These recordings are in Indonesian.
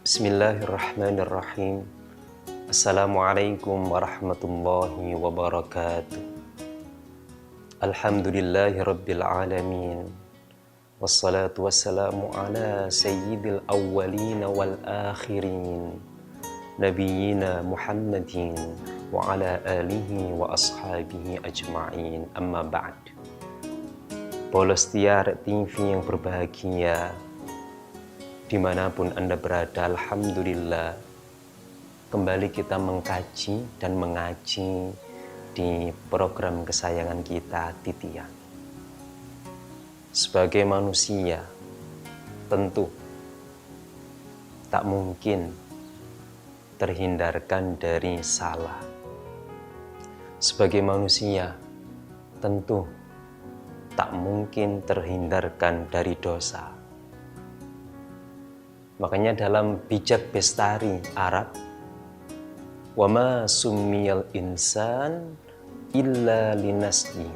Bismillahirrahmanirrahim. Assalamualaikum warahmatullahi wabarakatuh. Alhamdulillahi rabbil alamin. Wassalatu wassalamu ala sayyidil awwalin wal akhirin. Nabiyyina Muhammadin wa ala alihi wa ashabihi ajma'in. Amma ba'd. Polestiar TV yang berbahagia, dimanapun Anda berada, alhamdulillah kembali kita mengkaji dan mengaji di program kesayangan kita, Titian. Sebagai manusia, tentu tak mungkin terhindarkan dari salah. Sebagai manusia, tentu tak mungkin terhindarkan dari dosa. Makanya dalam bijak bestari Arab, wa ma summiyal insan illa linasli.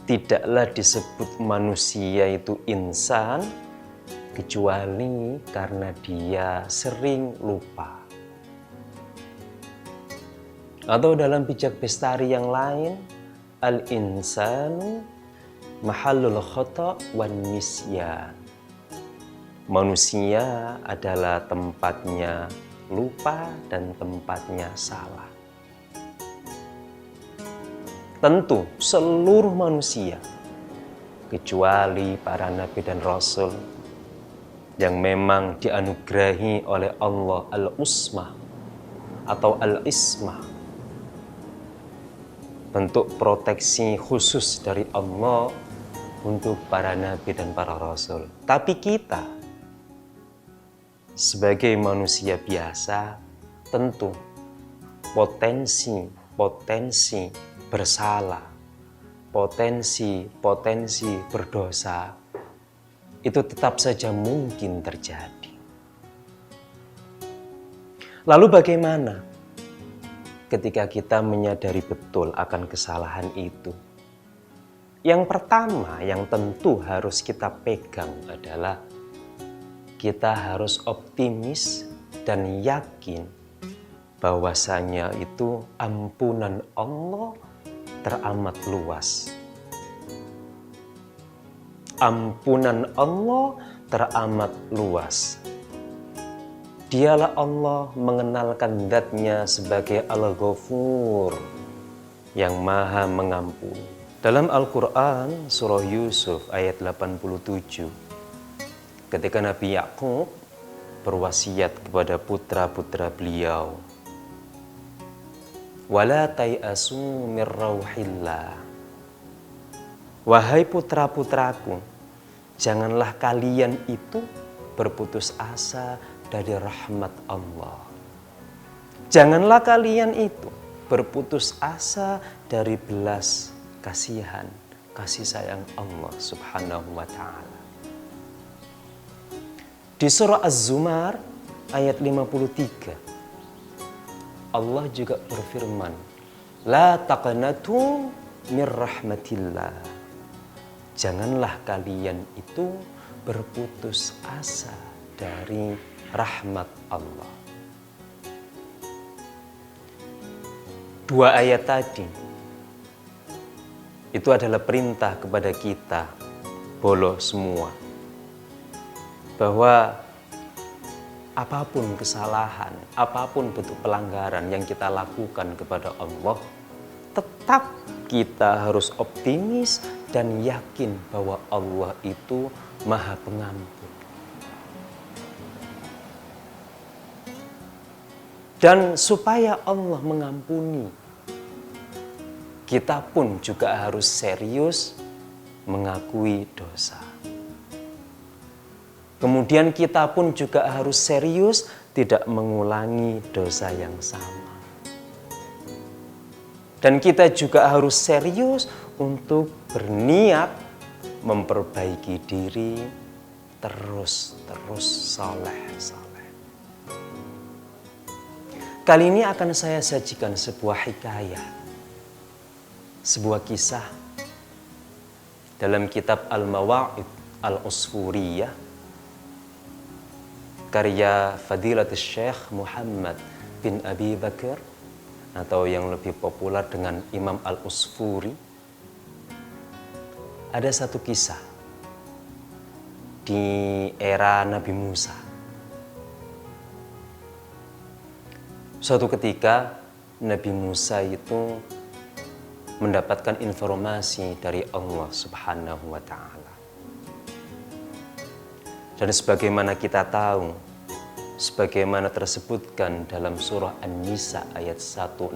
Tidaklah disebut manusia itu insan kecuali karena dia sering lupa. Atau dalam bijak bestari yang lain, al-insanu mahallul khata' wan nisyan. Manusia adalah tempatnya lupa dan tempatnya salah. Tentu seluruh manusia, kecuali para nabi dan rasul yang memang dianugerahi oleh Allah al-usmah atau al-ismah, bentuk proteksi khusus dari Allah untuk para nabi dan para rasul. Tapi kita sebagai manusia biasa, tentu potensi bersalah, potensi berdosa itu tetap saja mungkin terjadi. Lalu bagaimana ketika kita menyadari betul akan kesalahan itu? Yang pertama yang tentu harus kita pegang adalah kita harus optimis dan yakin bahwasanya itu ampunan Allah teramat luas. Ampunan Allah teramat luas. Dialah Allah mengenalkan zat-Nya sebagai Al-Ghafur, yang Maha Mengampuni. Dalam Al-Quran, surah Yusuf ayat 87, ketika Nabi Yakub berwasiat kepada putra-putra beliau, wala tai'asu mir rauhillah. Wahai putra-putraku, janganlah kalian itu berputus asa dari rahmat Allah. Janganlah kalian itu berputus asa dari belas kasihan, kasih sayang Allah subhanahu wa ta'ala. Di surah Az-Zumar ayat 53, Allah juga berfirman, la taqnatu mir rahmatillah. Janganlah kalian itu berputus asa dari rahmat Allah. Dua ayat tadi itu adalah perintah kepada kita bolo semua, bahwa apapun kesalahan, apapun bentuk pelanggaran yang kita lakukan kepada Allah, tetap kita harus optimis dan yakin bahwa Allah itu Maha Pengampun. Dan supaya Allah mengampuni, kita pun juga harus serius mengakui dosa. Kemudian kita pun juga harus serius tidak mengulangi dosa yang sama. Dan kita juga harus serius untuk berniat memperbaiki diri terus saleh. Kali ini akan saya sajikan sebuah hikayah, sebuah kisah dalam kitab Al-Mawa'id Al-Usfuriyah karya Fadilatul Syekh Muhammad bin Abi Bakar, atau yang lebih populer dengan Imam Al-Usfuri. Ada satu kisah di era Nabi Musa. Suatu ketika Nabi Musa itu mendapatkan informasi dari Allah Subhanahu wa Ta'ala. Dan sebagaimana kita tahu, sebagaimana tersebutkan dalam surah An-Nisa ayat 164,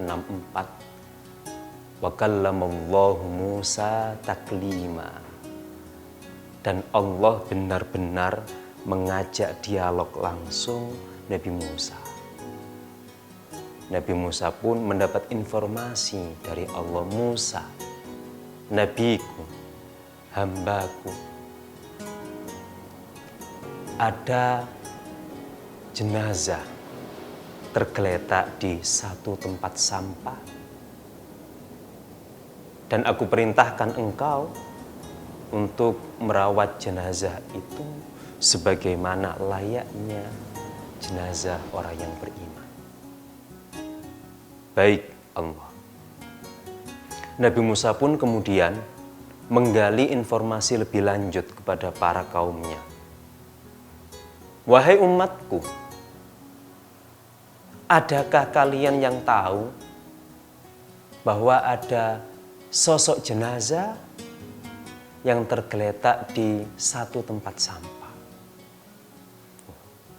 wa kallamallahu Musa taklima, dan Allah benar-benar mengajak dialog langsung Nabi Musa. Nabi Musa pun mendapat informasi dari Allah, Musa, nabiku, hambaku, ada jenazah tergeletak di satu tempat sampah, dan aku perintahkan engkau untuk merawat jenazah itu sebagaimana layaknya jenazah orang yang beriman. Baik Allah. Nabi Musa pun kemudian menggali informasi lebih lanjut kepada para kaumnya. Wahai umatku, adakah kalian yang tahu bahwa ada sosok jenazah yang tergeletak di satu tempat sampah?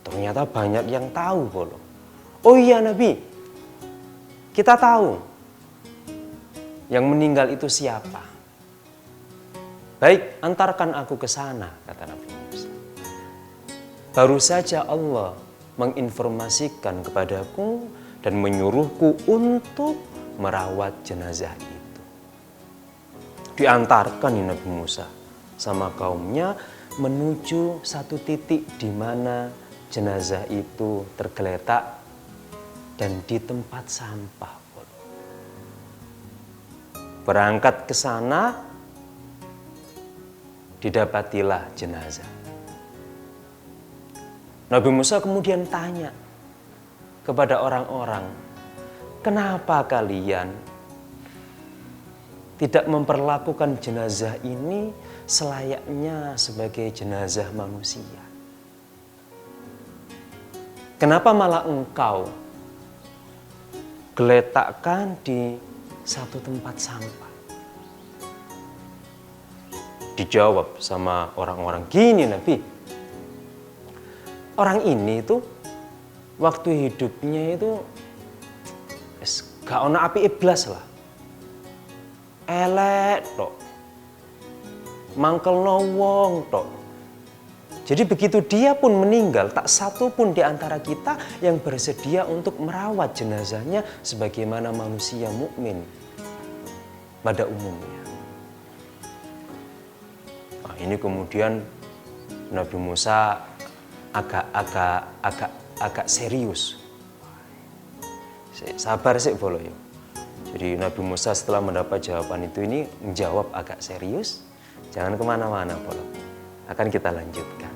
Ternyata banyak yang tahu bolo. Oh iya Nabi, kita tahu yang meninggal itu siapa. Baik, antarkan aku ke sana, kata Nabi Musa. Baru saja Allah menginformasikan kepadaku dan menyuruhku untuk merawat jenazah itu. Diantarkan nih Nabi Musa sama kaumnya menuju satu titik di mana jenazah itu tergeletak dan di tempat sampah. Berangkat ke sana, didapatilah jenazah. Nabi Musa kemudian tanya kepada orang-orang, kenapa kalian tidak memperlakukan jenazah ini selayaknya sebagai jenazah manusia? Kenapa malah engkau geletakkan di satu tempat sampah? Dijawab sama orang-orang, gini Nabi, orang ini tuh waktu hidupnya itu gak ono api iblas lah, elek tok, mangkel wong tok. Jadi begitu dia pun meninggal, tak satu pun di antara kita yang bersedia untuk merawat jenazahnya sebagaimana manusia mukmin pada umumnya. Nah, ini kemudian Nabi Musa agak serius. Sabar sih bolo ya. Jadi Nabi Musa setelah mendapat jawaban itu ini menjawab agak serius. Jangan kemana-mana bolo. Akan kita lanjutkan.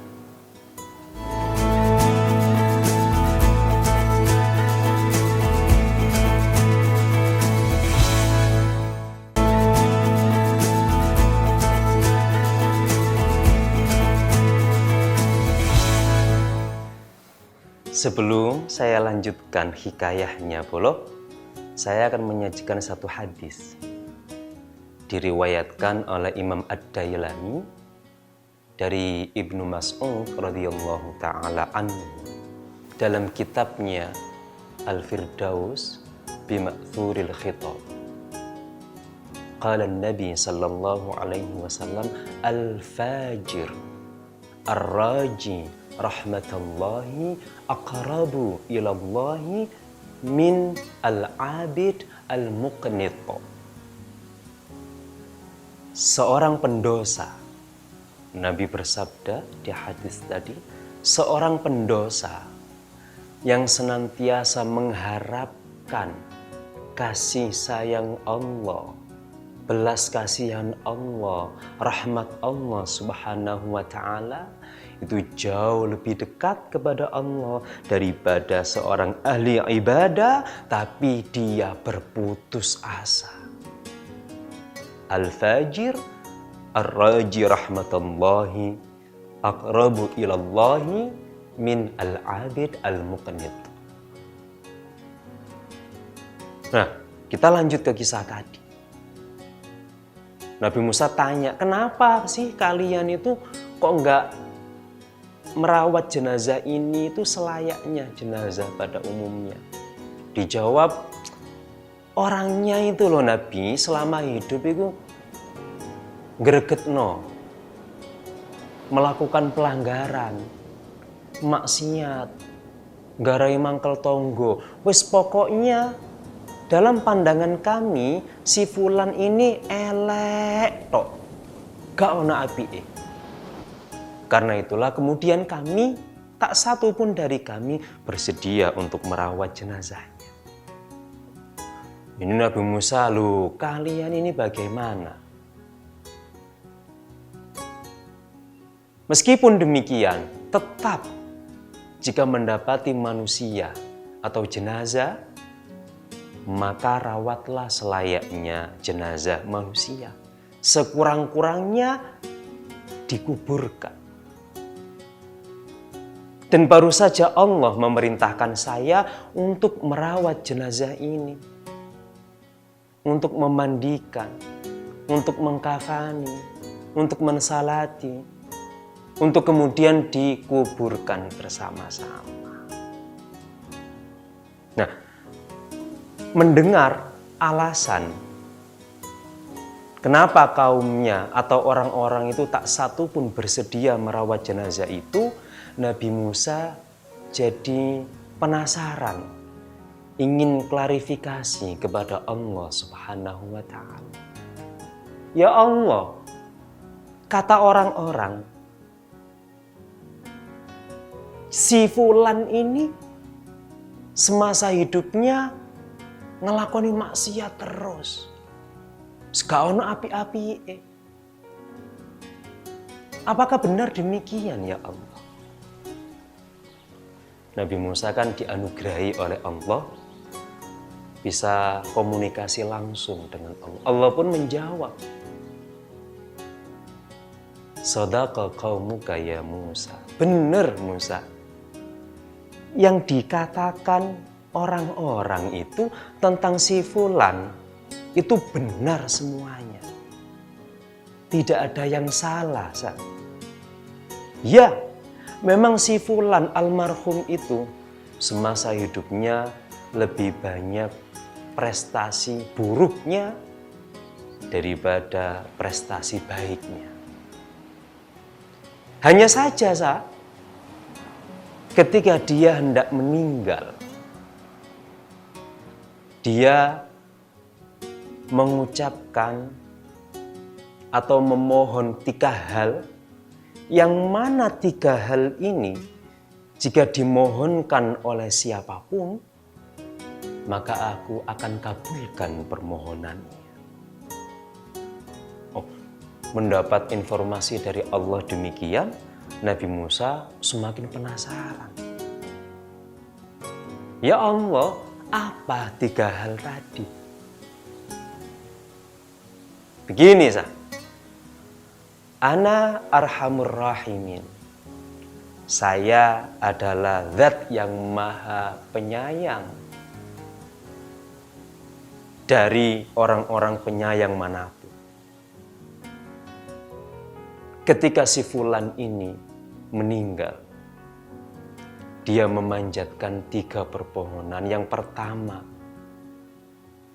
Sebelum saya lanjutkan hikayahnya bolo, saya akan menyajikan satu hadis diriwayatkan oleh Imam Ad-Dailami dari Ibnu Mas'ud radhiyallahu taala anhu dalam kitabnya Al-Firdaus bi Ma'thuril Khitab. Qala Nabi sallallahu alaihi wasallam, al-fajir ar-raji rahmatallahi aqrabu ilallahi min al-abid al-muqnit. Seorang pendosa, Nabi bersabda di hadis tadi, seorang pendosa yang senantiasa mengharapkan kasih sayang Allah, belas kasihan Allah, rahmat Allah Subhanahu wa ta'ala, itu jauh lebih dekat kepada Allah daripada seorang ahli ibadah tapi dia berputus asa. Al-fajir ar-raji rahmatullahi aqrabu ilallahi min al-abid al-muqnit. Nah, kita lanjut ke kisah tadi. Nabi Musa tanya, kenapa sih kalian itu kok enggak merawat jenazah ini itu selayaknya jenazah pada umumnya? Dijawab, orangnya itu loh Nabi selama hidup itu gregetno, melakukan pelanggaran, maksiat, garai mangkel tonggo. Wis pokoknya dalam pandangan kami si fulan ini elek tok, gak ono apike. Karena itulah kemudian kami, tak satu pun dari kami bersedia untuk merawat jenazahnya. Ini Nabi Musa, loh kalian ini bagaimana? Meskipun demikian, tetap jika mendapati manusia atau jenazah, maka rawatlah selayaknya jenazah manusia. Sekurang-kurangnya dikuburkan. Dan baru saja Allah memerintahkan saya untuk merawat jenazah ini. Untuk memandikan, untuk mengkafani, untuk mensalati, untuk kemudian dikuburkan bersama-sama. Nah, mendengar alasan kenapa kaumnya atau orang-orang itu tak satu pun bersedia merawat jenazah itu, Nabi Musa jadi penasaran, ingin klarifikasi kepada Allah Subhanahu wa Ta'ala. Ya Allah, kata orang-orang, si fulan ini semasa hidupnya ngelakoni maksiat terus. Gak ono api-api. Apakah benar demikian ya Allah? Nabi Musa kan dianugerahi oleh Allah bisa komunikasi langsung dengan Allah. Allah pun menjawab, Shadaqa qaumuka ya Musa. Benar Musa. Yang dikatakan orang-orang itu tentang si fulan itu benar semuanya. Tidak ada yang salah. Ya, memang si fulan almarhum itu semasa hidupnya lebih banyak prestasi buruknya daripada prestasi baiknya. Hanya saja, ketika dia hendak meninggal, dia mengucapkan atau memohon 3 hal, yang mana 3 hal ini jika dimohonkan oleh siapapun, maka aku akan kabulkan permohonannya. Mendapat informasi dari Allah demikian, Nabi Musa semakin penasaran. Ya Allah, apa 3 hal tadi? Begini, Ana arhamur rahimin. Saya adalah zat yang maha penyayang dari orang-orang penyayang manapun. Ketika si fulan ini meninggal, dia memanjatkan 3 permohonan. Yang pertama,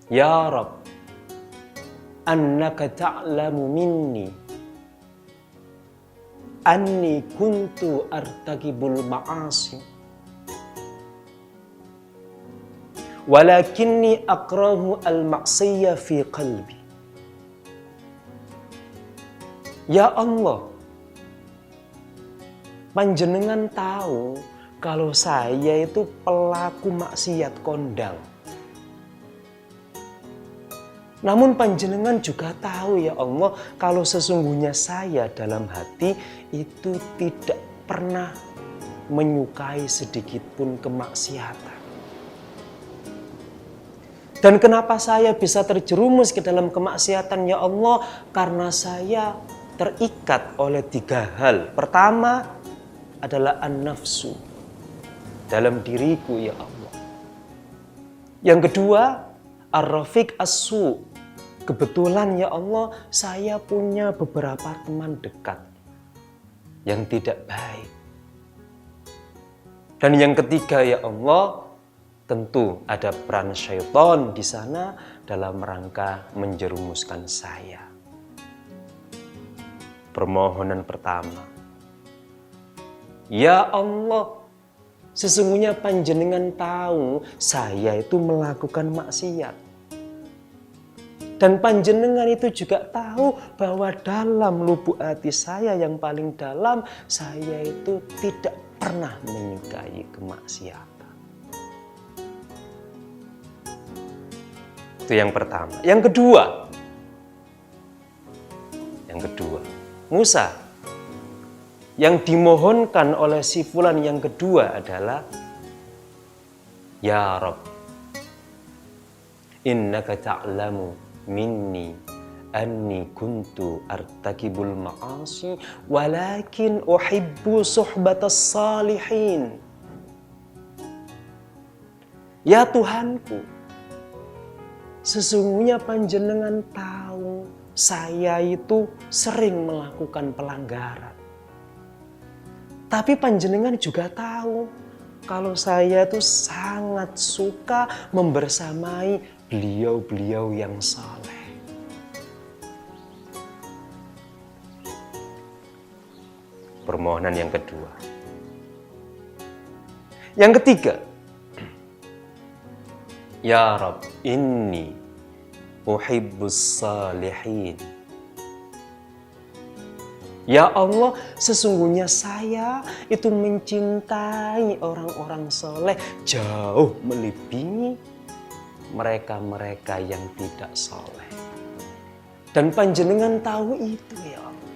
Ya Rabb, annaka ta'lamu minni anni kuntu artakibul ma'asi walakinni akrahu al-ma'siyya fi qalbi. Ya Allah, panjenengan tahu kalau saya itu pelaku maksiat kondang. Namun panjenengan juga tahu ya Allah, kalau sesungguhnya saya dalam hati itu tidak pernah menyukai sedikit pun kemaksiatan. Dan kenapa saya bisa terjerumus ke dalam kemaksiatan ya Allah? Karena saya terikat oleh 3 hal. Pertama adalah an-nafsu dalam diriku ya Allah. Yang kedua, ar-rafiq as-su. Kebetulan ya Allah, saya punya beberapa teman dekat yang tidak baik. Dan yang ketiga ya Allah, tentu ada peran syaitan di sana dalam rangka menjerumuskan saya. Permohonan pertama, ya Allah, sesungguhnya panjenengan tahu saya itu melakukan maksiat. Dan panjenengan itu juga tahu bahwa dalam lubuk hati saya yang paling dalam, saya itu tidak pernah menyukai kemaksiatan. Itu yang pertama. Yang kedua, Musa, yang dimohonkan oleh si fulan yang kedua adalah, ya Rabb, innaka ta'lamu minni anni kuntu artakibul ma'asi walakin uhibbu suhbatas salihin. Ya Tuhanku, sesungguhnya panjenengan tahu saya itu sering melakukan pelanggaran. Tapi panjenengan juga tahu kalau saya itu sangat suka membersamai beliau-beliau yang saleh. Permohonan yang kedua. Yang ketiga, ya Rabb, inni uhibbus salihin. Ya Allah, sesungguhnya saya itu mencintai orang-orang soleh jauh melebihi mereka-mereka yang tidak soleh. Dan panjenengan tahu itu ya Allah.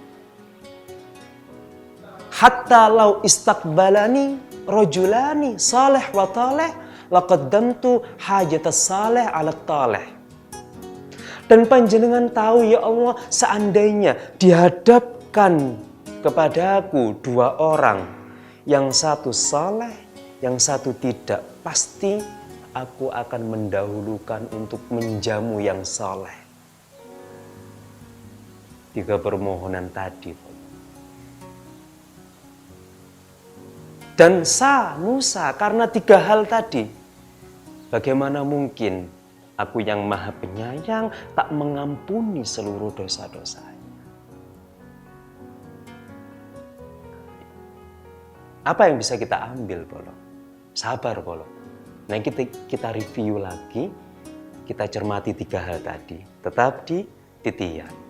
Hatta lau istaqbalani rojulani saleh wa taleh laqaddamtu hajatas saleh ala taleh. Dan panjenengan tahu ya Allah, seandainya dihadapkan kepadaku 2 orang, yang satu saleh, yang satu tidak, pasti aku akan mendahulukan untuk menjamu yang saleh. 3 permohonan tadi. Dan Musa, karena 3 hal tadi, bagaimana mungkin aku yang maha penyayang tak mengampuni seluruh dosa-dosanya? Apa yang bisa kita ambil, Bolo? Sabar, Bolo. Nah, kita review lagi, kita cermati 3 hal tadi. Tetap di Titian.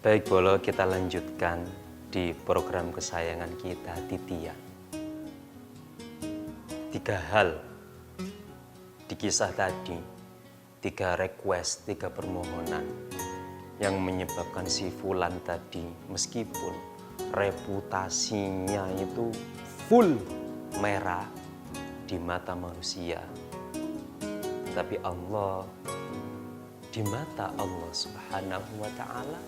Baik, Bolo, kita lanjutkan di program kesayangan kita, Titian. 3 hal di kisah tadi, 3 request, 3 permohonan yang menyebabkan si fulan tadi, meskipun reputasinya itu full merah di mata manusia, tapi Allah, di mata Allah Subhanahu wa Ta'ala,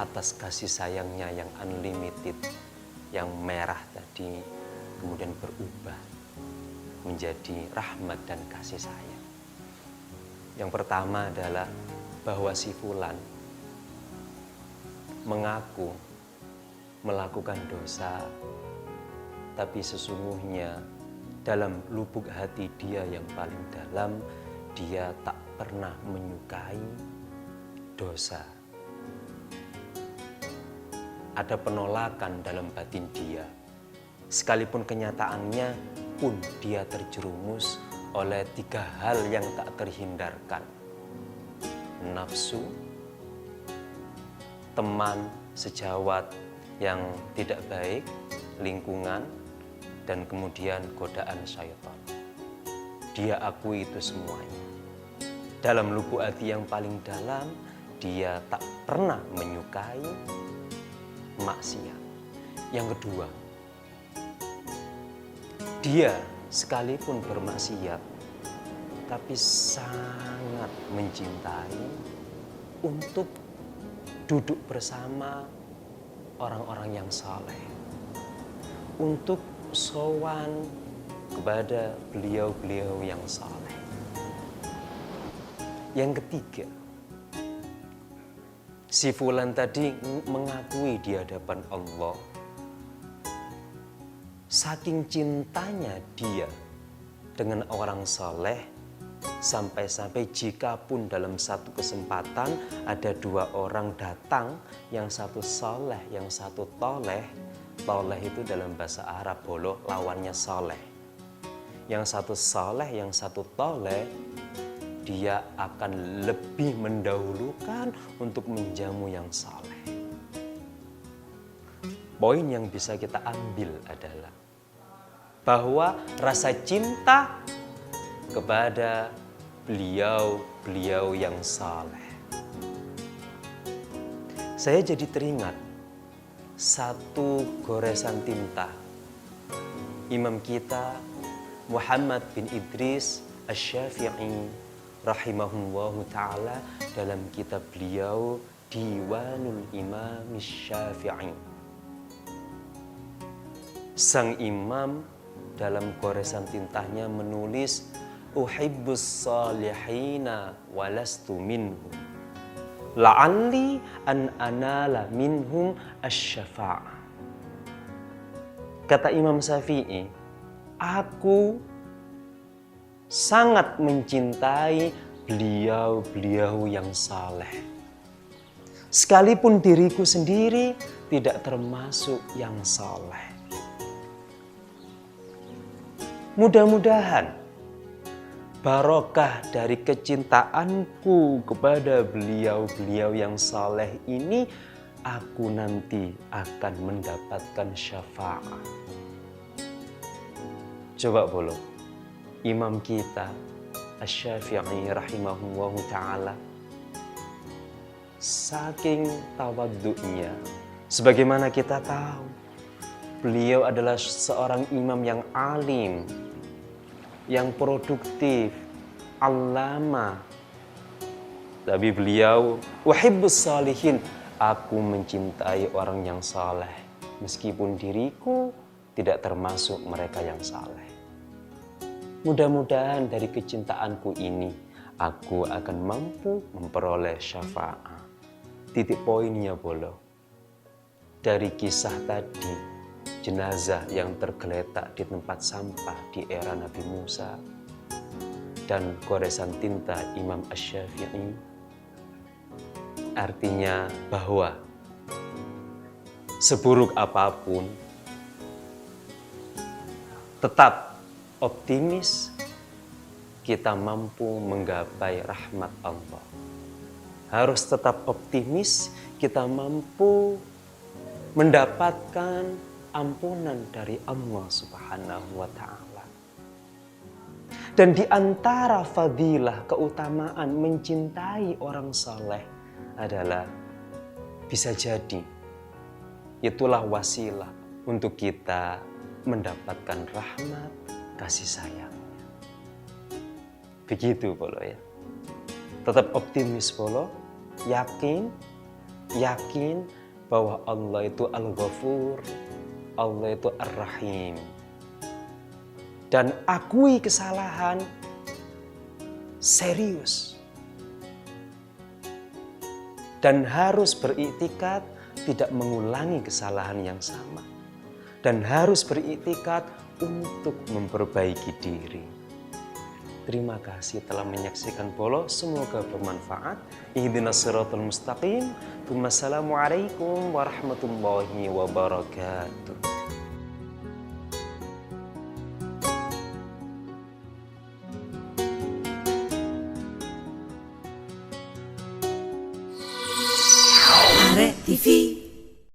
atas kasih sayangnya yang unlimited, yang merah tadi kemudian berubah menjadi rahmat dan kasih sayang. Yang pertama adalah bahwa si fulan mengaku melakukan dosa, tapi sesungguhnya dalam lubuk hati dia yang paling dalam, dia tak pernah menyukai dosa. Ada penolakan dalam batin dia. Sekalipun kenyataannya pun dia terjerumus oleh 3 hal yang tak terhindarkan. Nafsu, teman sejawat yang tidak baik, lingkungan, dan kemudian godaan syaitan. Dia akui itu semuanya. Dalam lubuk hati yang paling dalam, dia tak pernah menyukai maksiat. Yang kedua, dia sekalipun bermaksiat, tapi sangat mencintai untuk duduk bersama orang-orang yang saleh, untuk sowan kepada beliau-beliau yang saleh. Yang ketiga, si fulan tadi mengakui di hadapan Allah, saking cintanya dia dengan orang saleh, sampai-sampai jikapun dalam satu kesempatan ada dua orang datang, yang satu saleh, yang satu toleh. Toleh itu dalam bahasa Arab bolo, lawannya saleh. Yang satu saleh, yang satu toleh, dia akan lebih mendahulukan untuk menjamu yang saleh. Poin yang bisa kita ambil adalah bahwa rasa cinta kepada beliau-beliau yang saleh. Saya jadi teringat satu goresan tinta Imam kita Muhammad bin Idris Asy-Syafi'i rahimahullahu ta'ala dalam kitab beliau Diwanul Imam Syafi'i. Sang imam dalam goresan tintanya menulis, uhibbus salihina walastu minhum la'alli an anala minhum asy-syafa'ah. Kata Imam Syafi'i, aku sangat mencintai beliau-beliau yang saleh, sekalipun diriku sendiri tidak termasuk yang saleh. Mudah-mudahan barokah dari kecintaanku kepada beliau-beliau yang saleh ini, aku nanti akan mendapatkan syafaat. Coba boleh, imam kita Asy-Syafi'i rahimahullahu ta'ala, saking tawaddu'nya, sebagaimana kita tahu, beliau adalah seorang imam yang alim, yang produktif, allama. Tapi beliau, uhibbus salihin, aku mencintai orang yang saleh, meskipun diriku tidak termasuk mereka yang saleh. Mudah-mudahan dari kecintaanku ini, aku akan mampu memperoleh syafaat. Titik poinnya bolo, dari kisah tadi, jenazah yang tergeletak di tempat sampah di era Nabi Musa dan goresan tinta Imam Asy-Syafi'i, artinya bahwa seburuk apapun, tetap optimis kita mampu menggapai rahmat Allah. Harus tetap optimis kita mampu mendapatkan ampunan dari Allah Subhanahu wa ta'ala. Dan di antara fadilah, keutamaan mencintai orang saleh adalah bisa jadi itulah wasilah untuk kita mendapatkan rahmat kasih sayangnya. Begitu polo ya. Tetap optimis polo, yakin bahwa Allah itu Al-Ghafur, Allah itu Ar-Rahim. Dan akui kesalahan, serius. Dan harus beriktikad tidak mengulangi kesalahan yang sama. Dan harus beriktikad untuk memperbaiki diri. Terima kasih telah menyaksikan Polo. Semoga bermanfaat. Ihdinas siratal mustaqim. Wassalamualaikum warahmatullahi wabarakatuh. Are TV